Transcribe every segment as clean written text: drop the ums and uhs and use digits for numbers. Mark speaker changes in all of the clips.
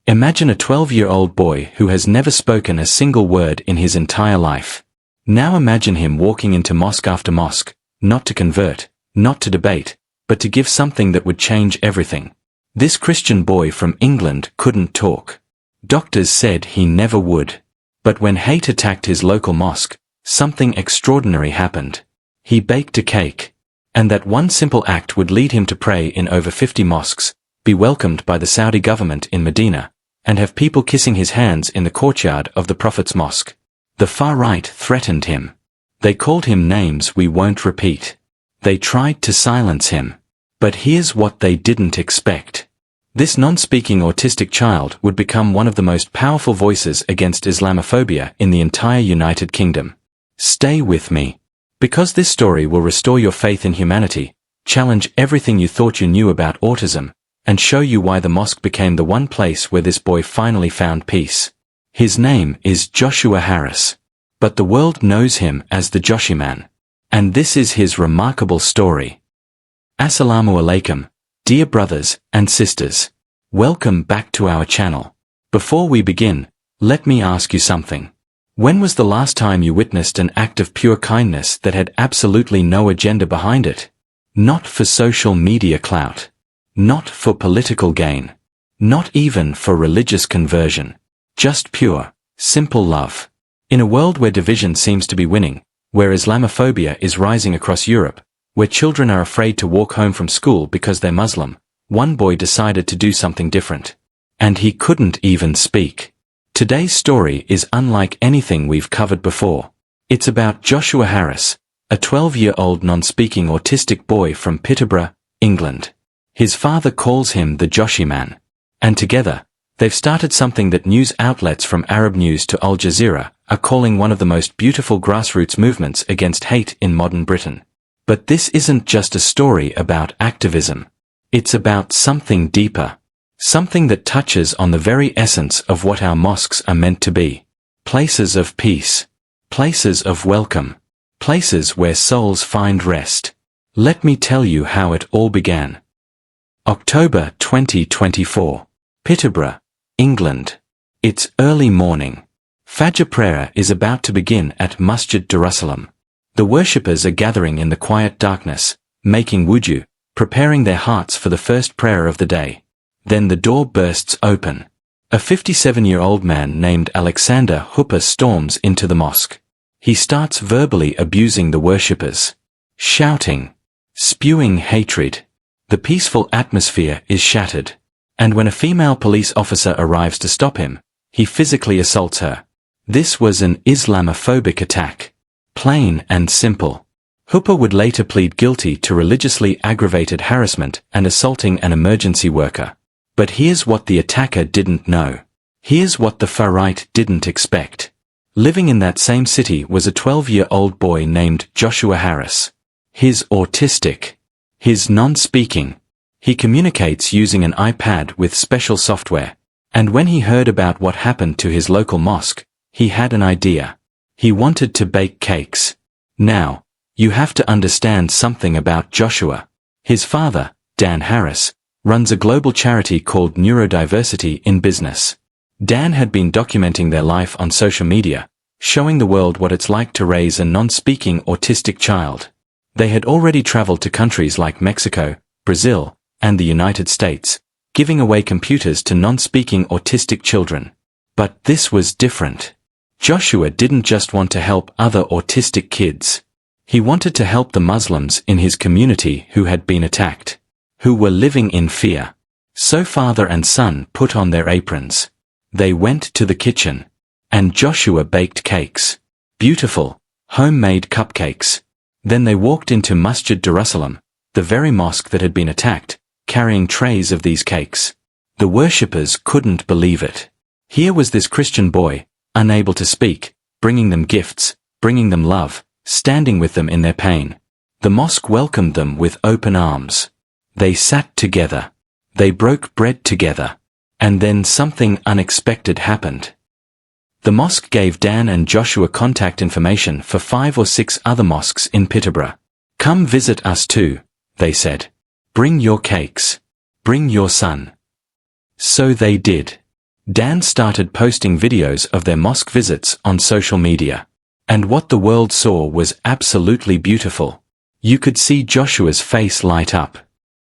Speaker 1: Imagine a 12-year-old boy who has never spoken a single word in his entire life. Now imagine him walking into mosque after mosque, not to convert, not to debate, but to give something that would change everything. This Christian boy from England couldn't talk. Doctors said he never would. But when hate attacked his local mosque, something extraordinary happened. He baked a cake. And that one simple act would lead him to pray in over 50 mosques, be welcomed by the Saudi government in Medina, and have people kissing his hands in the courtyard of the Prophet's mosque. The far right threatened him. They called him names we won't repeat. They tried to silence him. But here's what they didn't expect. This non-speaking autistic child would become one of the most powerful voices against Islamophobia in the entire United Kingdom. Stay with me. Because this story will restore your faith in humanity, challenge everything you thought you knew about autism, and show you why the mosque became the one place where this boy finally found peace. His name is Joshua Harris. But the world knows him as the Joshie-Man. And this is his remarkable story. Assalamu alaikum, dear brothers and sisters. Welcome back to our channel. Before we begin, let me ask you something. When was the last time you witnessed an act of pure kindness that had absolutely no agenda behind it? Not for social media clout. Not for political gain. Not even for religious conversion. Just pure, simple love. In a world where division seems to be winning, where Islamophobia is rising across Europe, where children are afraid to walk home from school because they're Muslim, one boy decided to do something different. And he couldn't even speak. Today's story is unlike anything we've covered before. It's about Joshua Harris, a 12-year-old non-speaking autistic boy from Peterborough, England. His father calls him the Joshie-Man. And together, they've started something that news outlets from Arab News to Al Jazeera are calling one of the most beautiful grassroots movements against hate in modern Britain. But this isn't just a story about activism. It's about something deeper. Something that touches on the very essence of what our mosques are meant to be. Places of peace. Places of welcome. Places where souls find rest. Let me tell you how it all began. October 2024. Peterborough, England. It's early morning. Fajr prayer is about to begin at Masjid Darussalam. The worshippers are gathering in the quiet darkness, making wudu, preparing their hearts for the first prayer of the day. Then the door bursts open. A 57-year-old man named Alexander Hooper storms into the mosque. He starts verbally abusing the worshippers. Shouting. Spewing hatred. The peaceful atmosphere is shattered. And when a female police officer arrives to stop him, he physically assaults her. This was an Islamophobic attack. Plain and simple. Hooper would later plead guilty to religiously aggravated harassment and assaulting an emergency worker. But here's what the attacker didn't know. Here's what the far right didn't expect. Living in that same city was a 12-year-old boy named Joshua Harris. He's autistic. He's non-speaking. He communicates using an iPad with special software. And when he heard about what happened to his local mosque, he had an idea. He wanted to bake cakes. Now, you have to understand something about Joshua. His father, Dan Harris, runs a global charity called Neurodiversity in business. Dan had been documenting their life on social media, showing the world what it's like to raise a non-speaking autistic child. They had already traveled to countries like Mexico, Brazil, and the United States, giving away computers to non-speaking autistic children. But this was different. Joshua didn't just want to help other autistic kids. He wanted to help the Muslims in his community who had been attacked, who were living in fear. So father and son put on their aprons. They went to the kitchen. And Joshua baked cakes. Beautiful, homemade cupcakes. Then they walked into Masjid Darussalam, the very mosque that had been attacked, carrying trays of these cakes. The worshippers couldn't believe it. Here was this Christian boy, unable to speak, bringing them gifts, bringing them love, standing with them in their pain. The mosque welcomed them with open arms. They sat together. They broke bread together. And then something unexpected happened. The mosque gave Dan and Joshua contact information for 5 or 6 other mosques in Peterborough. Come visit us too, they said. Bring your cakes. Bring your son. So they did. Dan started posting videos of their mosque visits on social media. And what the world saw was absolutely beautiful. You could see Joshua's face light up.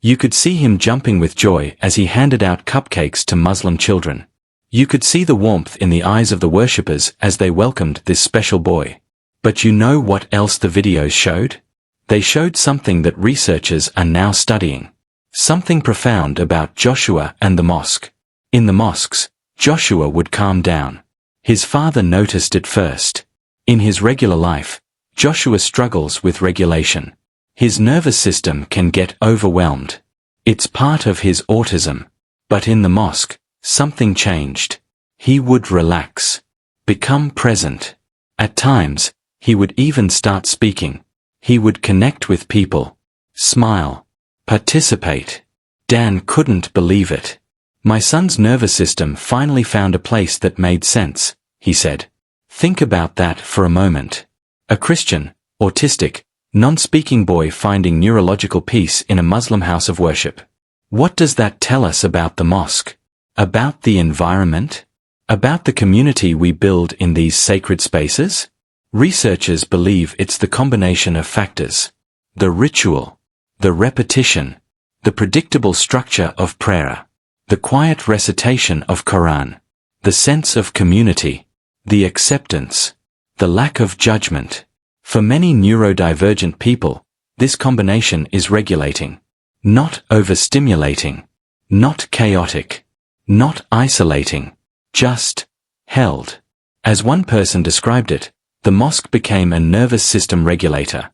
Speaker 1: You could see him jumping with joy as he handed out cupcakes to Muslim children. You could see the warmth in the eyes of the worshippers as they welcomed this special boy. But you know what else the videos showed? They showed something that researchers are now studying. Something profound about Joshua and the mosque. In the mosques, Joshua would calm down. His father noticed it first. In his regular life, Joshua struggles with regulation. His nervous system can get overwhelmed. It's part of his autism. But in the mosque, something changed. He would relax. Become present. At times, he would even start speaking. He would connect with people. Smile. Participate. Dan couldn't believe it. My son's nervous system finally found a place that made sense, he said. Think about that for a moment. A Christian, autistic, non-speaking boy finding neurological peace in a Muslim house of worship. What does that tell us about the mosque? About the environment? About the community we build in these sacred spaces? Researchers believe it's the combination of factors. The ritual, the repetition, the predictable structure of prayer, the quiet recitation of Quran, the sense of community, the acceptance, the lack of judgment. For many neurodivergent people, this combination is regulating, not overstimulating, not chaotic, not isolating, just held. As one person described it, the mosque became a nervous system regulator.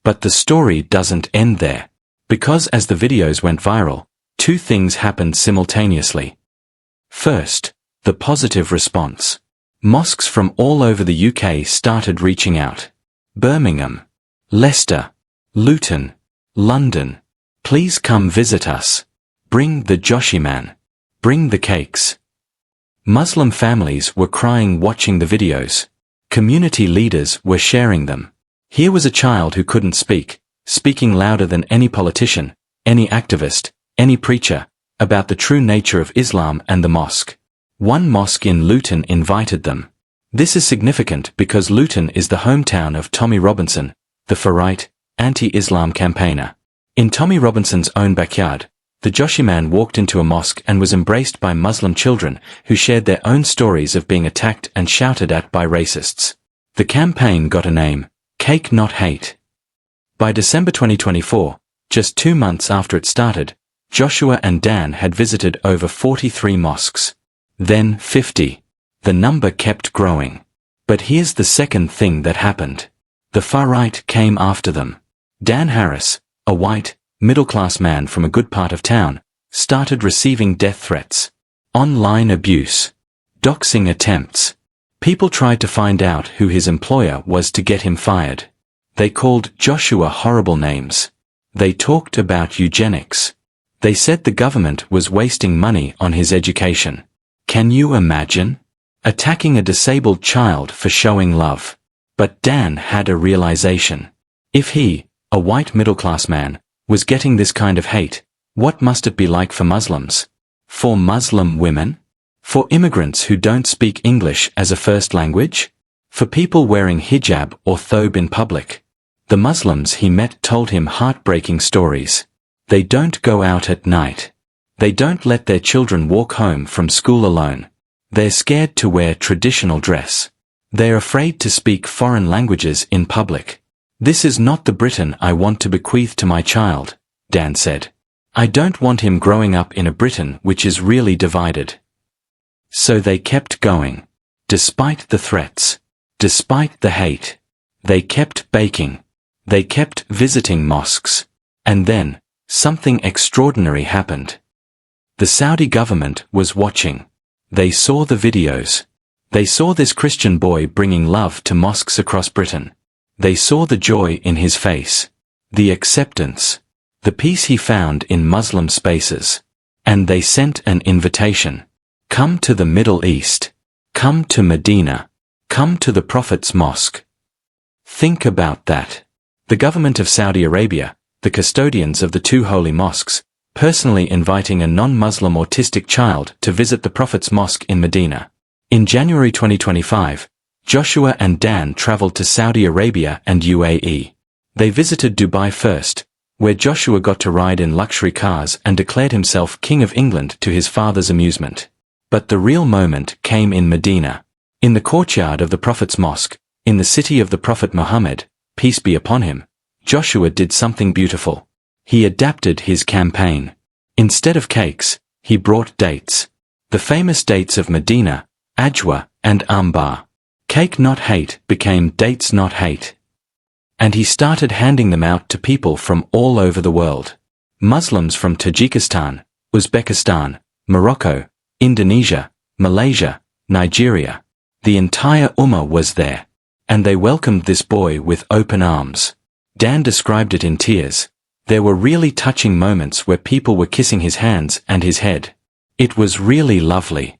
Speaker 1: But the story doesn't end there. Because as the videos went viral, two things happened simultaneously. First, the positive response. Mosques from all over the UK started reaching out. Birmingham, Leicester, Luton, London. Please come visit us. Bring the Joshie-Man. Bring the cakes. Muslim families were crying watching the videos. Community leaders were sharing them. Here was a child who couldn't speak, speaking louder than any politician, any activist, any preacher, about the true nature of Islam and the mosque. One mosque in Luton invited them. This is significant because Luton is the hometown of Tommy Robinson, the far-right, anti-Islam campaigner. In Tommy Robinson's own backyard, the Joshie-Man walked into a mosque and was embraced by Muslim children who shared their own stories of being attacked and shouted at by racists. The campaign got a name, Cake Not Hate. By December 2024, just 2 months after it started, Joshua and Dan had visited over 43 mosques. Then 50. The number kept growing. But here's the second thing that happened. The far-right came after them. Dan Harris, a white, middle-class man from a good part of town, started receiving death threats. Online abuse. Doxing attempts. People tried to find out who his employer was to get him fired. They called Joshua horrible names. They talked about eugenics. They said the government was wasting money on his education. Can you imagine? Attacking a disabled child for showing love. But Dan had a realization. If he, a white middle-class man, was getting this kind of hate, what must it be like for Muslims? For Muslim women? For immigrants who don't speak English as a first language? For people wearing hijab or thobe in public? The Muslims he met told him heartbreaking stories. They don't go out at night. They don't let their children walk home from school alone. They're scared to wear traditional dress. They're afraid to speak foreign languages in public. This is not the Britain I want to bequeath to my child, Dan said. I don't want him growing up in a Britain which is really divided. So they kept going. Despite the threats. Despite the hate. They kept baking. They kept visiting mosques. And then, something extraordinary happened. The Saudi government was watching. They saw the videos. They saw this Christian boy bringing love to mosques across Britain. They saw the joy in his face, the acceptance, the peace he found in Muslim spaces. And they sent an invitation. Come to the Middle East. Come to Medina. Come to the Prophet's Mosque. Think about that. The government of Saudi Arabia, the custodians of the two holy mosques, personally inviting a non-Muslim autistic child to visit the Prophet's mosque in Medina. In January 2025, Joshua and Dan traveled to Saudi Arabia and UAE. They visited Dubai first, where Joshua got to ride in luxury cars and declared himself King of England to his father's amusement. But the real moment came in Medina. In the courtyard of the Prophet's mosque, in the city of the Prophet Muhammad, peace be upon him, Joshua did something beautiful. He adapted his campaign. Instead of cakes, he brought dates. The famous dates of Medina, Ajwa, and Ambar. Cake not hate became dates not hate. And he started handing them out to people from all over the world. Muslims from Tajikistan, Uzbekistan, Morocco, Indonesia, Malaysia, Nigeria. The entire Ummah was there. And they welcomed this boy with open arms. Dan described it in tears. There were really touching moments where people were kissing his hands and his head. It was really lovely.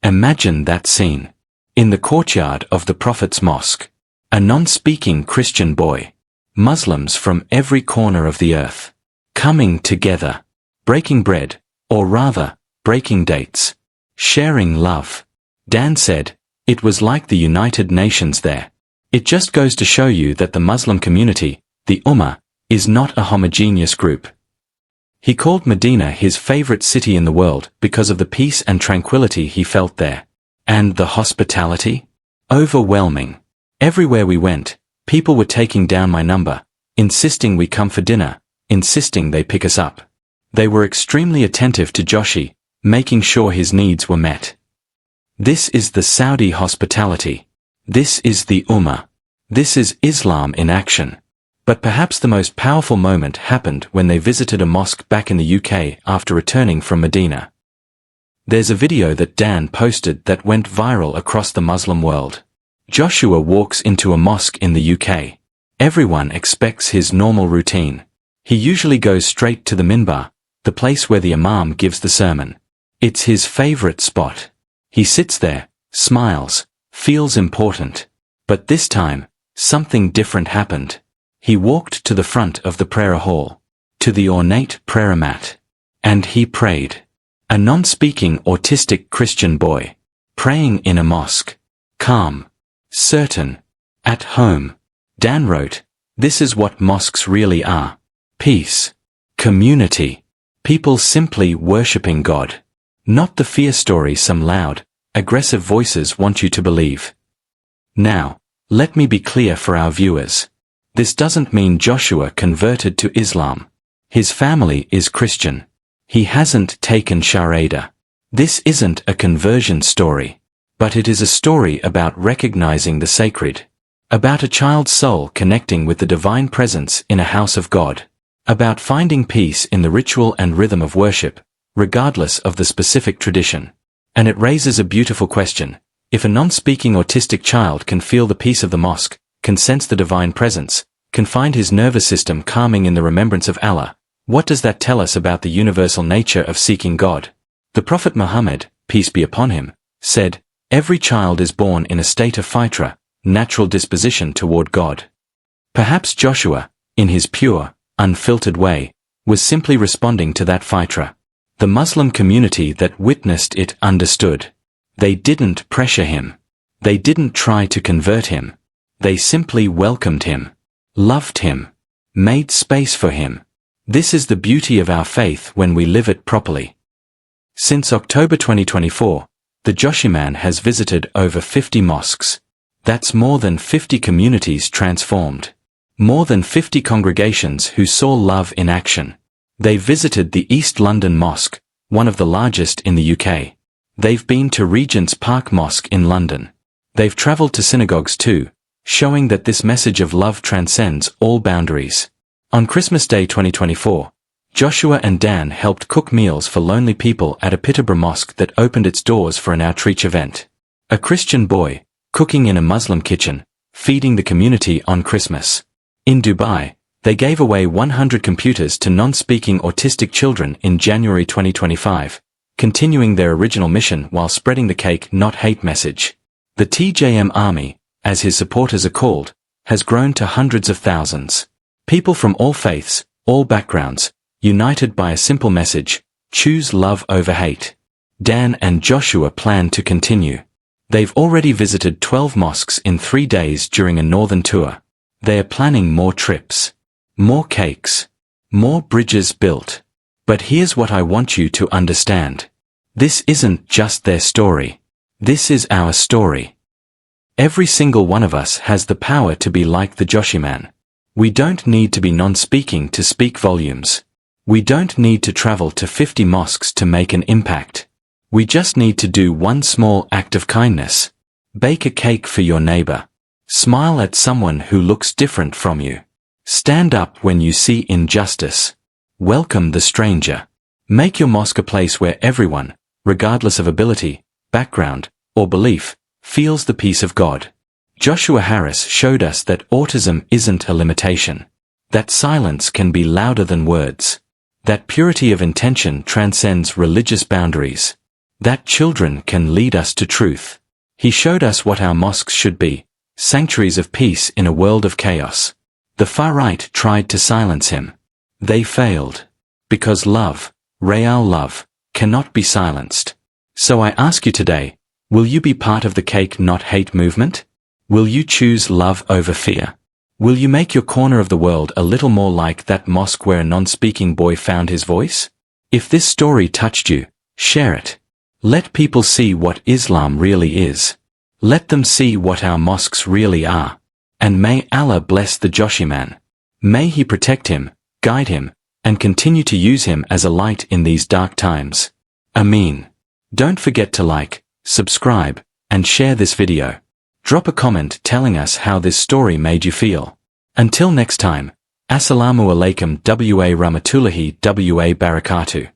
Speaker 1: Imagine that scene. In the courtyard of the Prophet's mosque. A non-speaking Christian boy. Muslims from every corner of the earth. Coming together. Breaking bread, or rather, breaking dates. Sharing love. Dan said, "It was like the United Nations there." It just goes to show you that the Muslim community, the Ummah, is not a homogeneous group. He called Medina his favorite city in the world because of the peace and tranquility he felt there. And the hospitality? Overwhelming. Everywhere we went, people were taking down my number, insisting we come for dinner, insisting they pick us up. They were extremely attentive to Joshie, making sure his needs were met. This is the Saudi hospitality. This is the Ummah. This is Islam in action. But perhaps the most powerful moment happened when they visited a mosque back in the UK after returning from Medina. There's a video that Dan posted that went viral across the Muslim world. Joshua walks into a mosque in the UK. Everyone expects his normal routine. He usually goes straight to the minbar, the place where the imam gives the sermon. It's his favorite spot. He sits there, smiles, feels important. But this time, something different happened. He walked to the front of the prayer hall, to the ornate prayer mat. And he prayed. A non-speaking autistic Christian boy, praying in a mosque. Calm. Certain. At home. Dan wrote, "This is what mosques really are. Peace. Community. People simply worshipping God. Not the fear story some loud, aggressive voices want you to believe." Now, let me be clear for our viewers. This doesn't mean Joshua converted to Islam. His family is Christian. He hasn't taken Shahada. This isn't a conversion story. But it is a story about recognizing the sacred. About a child's soul connecting with the divine presence in a house of God. About finding peace in the ritual and rhythm of worship, regardless of the specific tradition. And it raises a beautiful question. If a non-speaking autistic child can feel the peace of the mosque, can sense the divine presence, can find his nervous system calming in the remembrance of Allah, what does that tell us about the universal nature of seeking God? The Prophet Muhammad, peace be upon him, said, "Every child is born in a state of fitra, natural disposition toward God." Perhaps Joshua, in his pure, unfiltered way, was simply responding to that fitra. The Muslim community that witnessed it understood. They didn't pressure him. They didn't try to convert him. They simply welcomed him, loved him, made space for him. This is the beauty of our faith when we live it properly. Since October 2024, the Joshie-Man has visited over 50 mosques. That's more than 50 communities transformed. More than 50 congregations who saw love in action. They visited the East London Mosque, one of the largest in the UK. They've been to Regent's Park Mosque in London. They've travelled to synagogues too, showing that this message of love transcends all boundaries. On Christmas Day 2024, Joshua and Dan helped cook meals for lonely people at a Peterborough mosque that opened its doors for an outreach event. A Christian boy, cooking in a Muslim kitchen, feeding the community on Christmas. In Dubai, they gave away 100 computers to non-speaking autistic children in January 2025, continuing their original mission while spreading the cake not hate message. The TJM Army, as his supporters are called, has grown to hundreds of thousands. People from all faiths, all backgrounds, united by a simple message: choose love over hate. Dan and Joshua plan to continue. They've already visited 12 mosques in 3 days during a northern tour. They are planning more trips, more cakes, more bridges built. But here's what I want you to understand. This isn't just their story. This is our story. Every single one of us has the power to be like the Joshie-Man. We don't need to be non-speaking to speak volumes. We don't need to travel to 50 mosques to make an impact. We just need to do one small act of kindness. Bake a cake for your neighbor. Smile at someone who looks different from you. Stand up when you see injustice. Welcome the stranger. Make your mosque a place where everyone, regardless of ability, background, or belief, feels the peace of God. Joshua Harris showed us that autism isn't a limitation. That silence can be louder than words. That purity of intention transcends religious boundaries. That children can lead us to truth. He showed us what our mosques should be, sanctuaries of peace in a world of chaos. The far right tried to silence him. They failed. Because love, real love, cannot be silenced. So I ask you today, will you be part of the cake not hate movement? Will you choose love over fear? Will you make your corner of the world a little more like that mosque where a non-speaking boy found his voice? If this story touched you, share it. Let people see what Islam really is. Let them see what our mosques really are. And may Allah bless the Joshie-Man. May He protect him, guide him, and continue to use him as a light in these dark times. Ameen. Don't forget to like, subscribe, and share this video. Drop a comment telling us how this story made you feel. Until next time, Assalamu alaikum wa rahmatullahi wa barakatuh.